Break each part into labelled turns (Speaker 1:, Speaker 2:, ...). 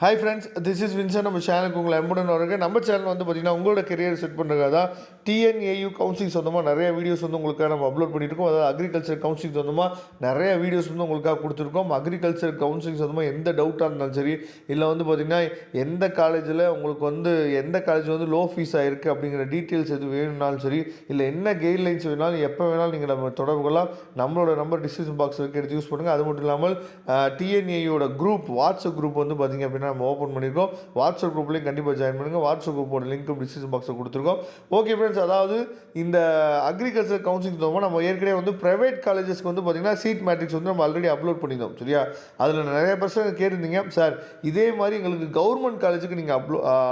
Speaker 1: Hi friends, this is Vincent. நம்ம சேனலுக்கு உங்களை அன்புடன் வரவேற்கிறேன். நம்ம சேனல் வந்து பார்த்தீங்கன்னா உங்களோட கெரியர் செட் பண்ணுறதுக்காக தான் டிஎன்ஏயு கவுன்சிலிங் சொந்தமாக நிறைய வீடியோஸ் வந்து உங்களுக்காக நம்ம அப்லோட் பண்ணியிருக்கோம். அதாவது அக்ரிகல்ச்சர் கவுன்சிலிங் சொந்தமாக நிறைய வீடியோஸ் வந்து உங்களுக்காக கொடுத்துருக்கோம். அக்ரிகல்ச்சர் கவுன்சிலிங் சொந்தமாக எந்த டவுட்டாக இருந்தாலும் சரி, இல்லை வந்து பார்த்தீங்கன்னா எந்த காலேஜில் உங்களுக்கு வந்து எந்த காலேஜ் வந்து லோ ஃபீஸாக இருக்குது அப்படிங்கிற டீட்டெயில்ஸ் எது வேணும்னாலும் சரி, இல்லை என்ன கைட்லைன்ஸ் வேணாலும் எப்போ வேணாலும் நீங்கள் நம்ம தொடர்பு கொள்ளலாம். நம்மளோட நம்பர் டிஸ்கிரிப்ஷன் பாக்ஸில் இருக்க எடுத்து யூஸ் பண்ணுங்கள். அது மட்டும் இல்லாமல் டிஎன்ஏயோட குரூப் வாட்ஸ்அப் குரூப் வந்து பார்த்திங்க அப்படின்னா நம்ம ஓப்பன் பண்ணியிருக்கோம். வாட்ஸ்அப் குரூப்லேயும் கண்டிப்பாக ஜாயின் பண்ணுங்கள். வாட்ஸ்அப் குரூப்போட லிங்க் டிஸ்கிரிப்ஷன் பாக்ஸில் கொடுத்துருக்கோம். ஓகே ஃப்ரெண்ட்ஸ், அதாவது இந்த அக்ரிகல்ச்சர் கவுன்சிலிங் தோமா நம்ம ஏற்கனவே வந்து ப்ரைவேட் காலேஜஸ்க்கு வந்து பார்த்திங்கன்னா சீட் மேட்ரிக்ஸ் வந்து நம்ம ஆல்ரெடி அப்லோட் பண்ணியிருந்தோம். சரியா, அதில் நிறைய பர்சன் கேட்டிருந்தீங்க, சார் இதே மாதிரி எங்களுக்கு கவர்மெண்ட் காலேஜுக்கு நீங்கள்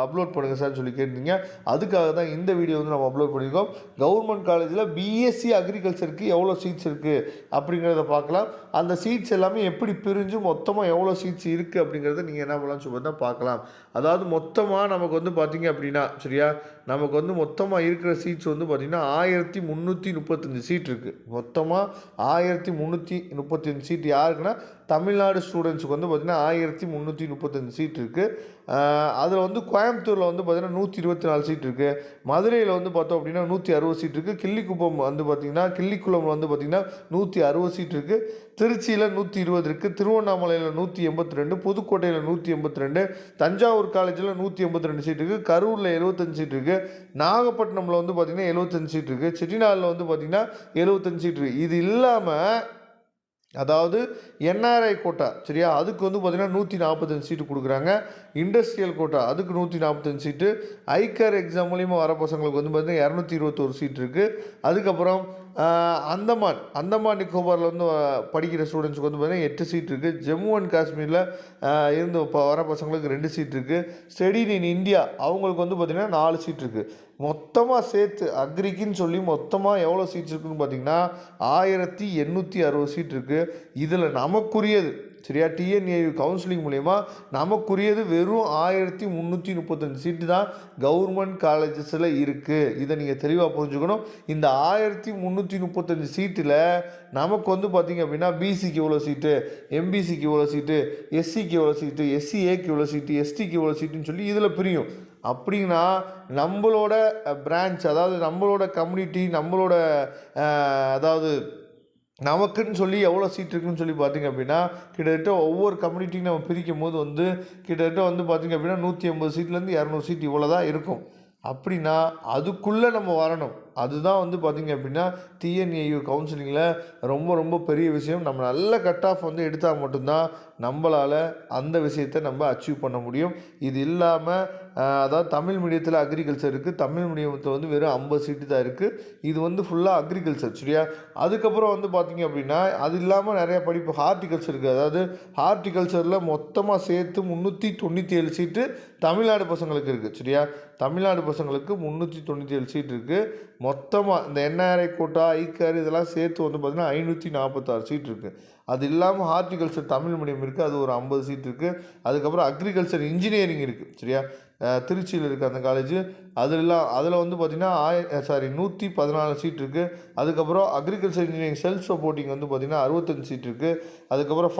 Speaker 1: அப்லோட் பண்ணுங்கள் சார் சொல்லி கேட்டிருந்தீங்க. அதுக்காக தான் இந்த வீடியோ வந்து நம்ம அப்லோட் பண்ணியிருக்கோம். கவர்மெண்ட் காலேஜில் பிஎஸ்சி அக்ரிகல்ச்சருக்கு எவ்வளோ சீட்ஸ் இருக்குது அப்படிங்கிறத பார்க்கலாம். அந்த சீட்ஸ் எல்லாமே எப்படி பிரிஞ்சு மொத்தமாக எவ்வளோ சீட்ஸ் இருக்குது அப்படிங்கிறத நீங்கள் என்ன பண்ணலாம்னு சொல்லி தான் பார்க்கலாம். அதாவது மொத்தமாக நமக்கு வந்து பார்த்திங்க அப்படின்னா, சரியா, நமக்கு வந்து மொத்தமாக இருக்கிற சீட்ஸ் வந்து பார்த்திங்கன்னா 1335 சீட் இருக்குது. மொத்தமாக 1335 சீட் யாருக்குன்னா தமிழ்நாடு ஸ்டூடெண்ட்ஸுக்கு வந்து பார்த்திங்கன்னா 1335 சீட் இருக்குது. அதில் வந்து கோயம்புத்தூரில் வந்து பார்த்திங்கன்னா 124 சீட் இருக்குது. மதுரையில் வந்து பார்த்தோம் அப்படின்னா 160 சீட் இருக்குது. கிள்ளிக்குப்பம் வந்து பார்த்திங்கன்னா கிள்ளிக்குளம் வந்து பார்த்திங்கன்னா 160 சீட் இருக்குது. திருச்சியில் 120 இருக்குது. திருவண்ணாமலையில் 182, புதுக்கோட்டையில் 182, தஞ்சாவூர் காலேஜில் 182 சீட் இருக்குது. கரூரில் 75 சீட் இருக்குது. நாகப்பட்டினமில் வந்து பார்த்திங்கன்னா 75 சீட் இருக்குது. செட்டிநாடில் வந்து பார்த்திங்கன்னா 75 சீட் இருக்குது. இது இல்லாமல் அதாவது என்ஆர்ஐ கோட்டா, சரியா, அதுக்கு வந்து பார்த்திங்கன்னா 145 சீட்டு கொடுக்குறாங்க. இண்டஸ்ட்ரியல் கோட்டா அதுக்கு 145 சீட்டு. ஐகர் எக்ஸாம் மூலிமா வர பசங்களுக்கு வந்து பார்த்திங்கன்னா 221 சீட் இருக்குது. அதுக்கப்புறம் அந்தமான் நிக்கோபாரில் வந்து படிக்கிற ஸ்டூடெண்ட்ஸுக்கு வந்து பார்த்திங்கன்னா 8 சீட் இருக்குது. ஜம்மு அண்ட் காஷ்மீரில் இருந்து இப்போ வர பசங்களுக்கு 2 சீட் இருக்குது. ஸ்டடிட் இன் இந்தியா அவங்களுக்கு வந்து பார்த்திங்கன்னா 4 சீட் இருக்குது. மொத்தமாக சேர்த்து அக்ரிக்குன்னு சொல்லி மொத்தமாக எவ்வளோ சீட்ஸ் இருக்குதுன்னு பார்த்திங்கன்னா 1860 சீட் இருக்குது. இதில் நமக்குரியது, சரியா, டிஎன்ஏயு கவுன்சிலிங் மூலயமா நமக்குரியது வெறும் 1335 சீட்டு தான் கவர்மெண்ட் காலேஜஸில் இருக்குது. இதை நீங்கள் தெளிவாக புரிஞ்சுக்கணும். இந்த 1335 சீட்டில் நமக்கு வந்து பார்த்திங்க அப்படின்னா பிசிக்கு எவ்வளோ சீட்டு, எம்பிசிக்கு எவ்வளோ சீட்டு, எஸ்சிக்கு எவ்வளோ சீட்டு, எஸ்சிஏக்கு எவ்வளோ சீட்டு, எஸ்டிக்கு எவ்வளோ சீட்டுன்னு சொல்லி இதில் பிரியும். அப்படின்னா நம்மளோட பிரான்ச், அதாவது நம்மளோட கம்யூனிட்டி, நம்மளோட அதாவது நமக்குன்னு சொல்லி எவ்வளோ சீட் இருக்குன்னு சொல்லி பார்த்திங்க அப்படின்னா கிட்டத்தட்ட ஒவ்வொரு கம்யூனிட்டியும் நம்ம பிரிக்கும் போது வந்து கிட்டத்தட்ட வந்து பார்த்திங்க அப்படின்னா 180 சீட்லேருந்து 200 சீட் இவ்வளோ தான் இருக்கும். அப்படின்னா அதுக்குள்ளே நம்ம வரணும். அதுதான் வந்து பார்த்திங்க அப்படின்னா டிஎன்ஏயு கவுன்சிலிங்கில் ரொம்ப ரொம்ப பெரிய விஷயம். நம்ம நல்ல கட் ஆஃப் வந்து எடுத்தால் மட்டும்தான் நம்மளால் அந்த விஷயத்தை நம்ம அச்சீவ் பண்ண முடியும். இது இல்லாமல் அதாவது தமிழ் மீடியத்தில் அக்ரிகல்ச்சர் இருக்குது. தமிழ் மீடியத்தில் வந்து வெறும் 50 சீட்டு தான் இருக்குது. இது வந்து ஃபுல்லாக அக்ரிகல்ச்சர், சரியா. அதுக்கப்புறம் வந்து பார்த்திங்க அப்படின்னா அது இல்லாமல் நிறையா படிப்பு ஹார்டிகல்ச்சர் இருக்குது. அதாவது ஹார்டிகல்ச்சரில் மொத்தமாக சேர்த்து 397 சீட்டு தமிழ்நாடு பசங்களுக்கு இருக்குது, சரியா. தமிழ்நாடு பசங்களுக்கு 397 சீட் இருக்குது. மொத்தமாக இந்த என்ஆர்ஐ கோட்டா, ஐகர் இதெல்லாம் சேர்த்து வந்து பார்த்திங்கன்னா 546 சீட் இருக்குது. அது இல்லாமல் ஹார்டிகல்ச்சர் தமிழ் மீடியம் இருக்குது, அது ஒரு 50 சீட் இருக்குது. அதுக்கப்புறம் அக்ரிகல்ச்சர் இன்ஜினியரிங் இருக்குது, சரியா, திருச்சியில் இருக்குது அந்த காலேஜ். அதில் வந்து பார்த்திங்கன்னா 114 சீட் இருக்குது. அதுக்கப்புறம் அக்ரிகல்ச்சர் இன்ஜினியரிங் செல்ஃப் சப்போர்ட்டிங் வந்து பார்த்திங்கன்னா 65 சீட் இருக்குது. அதுக்கப்புறம்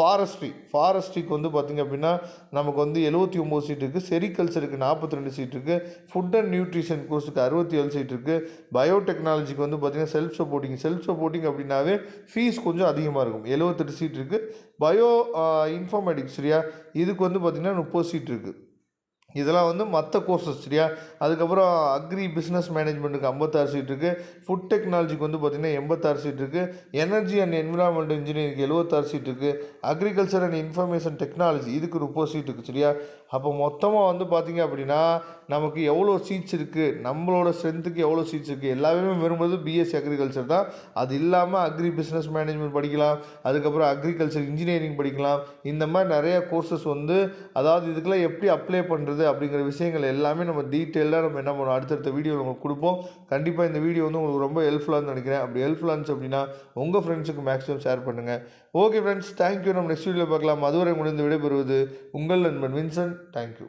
Speaker 1: ஃபாரஸ்ட்ரிக்கு வந்து பார்த்திங்க அப்படின்னா நமக்கு வந்து 79 சீட் இருக்குது. செரிகல்ச்சருக்கு 42 சீட் இருக்குது. ஃபுட் அண்ட் நியூட்ரிஷன் கோர்ஸுக்கு 67 சீட் இருக்குது. பயோடெக்னாலஜிக்கு வந்து பார்த்திங்கன்னா செல்ஃப் சப்போர்ட்டிங் அப்படின்னாவே ஃபீஸ் கொஞ்சம் அதிகமாக இருக்கும். 78 சீட் இருக்குது. பயோ இன்ஃபர்மேட்டிக்ஸ், சரியா, இதுக்கு வந்து பார்த்திங்கன்னா 30 சீட் இருக்குது. இதெல்லாம் வந்து மற்ற கோர்சஸ், சரியா. அதுக்கப்புறம் அக்ரி பிஸ்னஸ் மேனேஜ்மெண்ட்டுக்கு 56 சீட் இருக்குது. ஃபுட் டெக்னாலஜிக்கு வந்து பார்த்திங்கன்னா 86 சீட் இருக்குது. எனர்ஜி அண்ட் என்விரான்மெண்டல் இன்ஜினியரிங்க்கு 76 சீட் இருக்குது. அக்ரிகல்ச்சர் அண்ட் இன்ஃபர்மேஷன் டெக்னாலஜி இதுக்கு 30 சீட் இருக்குது, சரியா. அப்போ மொத்தமாக வந்து பார்த்திங்க அப்படின்னா நமக்கு எவ்வளோ சீட்ஸ் இருக்குது, நம்மளோட ஸ்ட்ரென்த்துக்கு எவ்வளோ சீட்ஸ் இருக்குது, எல்லாமே விரும்புவது பிஎஸ்சி அக்ரிகல்ச்சர் தான். அது இல்லாமல் அக்ரி பிஸ்னஸ் மேனேஜ்மெண்ட் படிக்கலாம். அதுக்கப்புறம் அக்ரிகல்ச்சர் இன்ஜினியரிங் படிக்கலாம். இந்த மாதிரி நிறையா கோர்சஸ் வந்து அதாவது இதுக்கெல்லாம் எப்படி அப்ளை பண்ணுறது அப்படிங்கிற விஷயங்கள் எல்லாமே நம்ம டீட்டெயிலாக நம்ம என்ன பண்ணுவோம் அடுத்தடுத்த வீடியோ நம்ம கொடுப்போம். கண்டிப்பாக இந்த வீடியோ வந்து உங்களுக்கு ரொம்ப ஹெல்ப்ஃபுல்லாக நினைக்கிறேன். அப்படி ஹெல்ப்ஃபுல்லாக இருந்துச்சு அப்படின்னா உங்கள் ஃப்ரெண்ட்ஸுக்கு மேக்ஸிமம் ஷேர் பண்ணுங்கள். Okay friends, thank you. நம்ம நெக்ஸ்ட் வீடியோவில் பார்க்கலாம். அதுவரை முடிந்து விடைபெறுவது உங்கள் நண்பன் வின்சென்ட். தேங்க்யூ.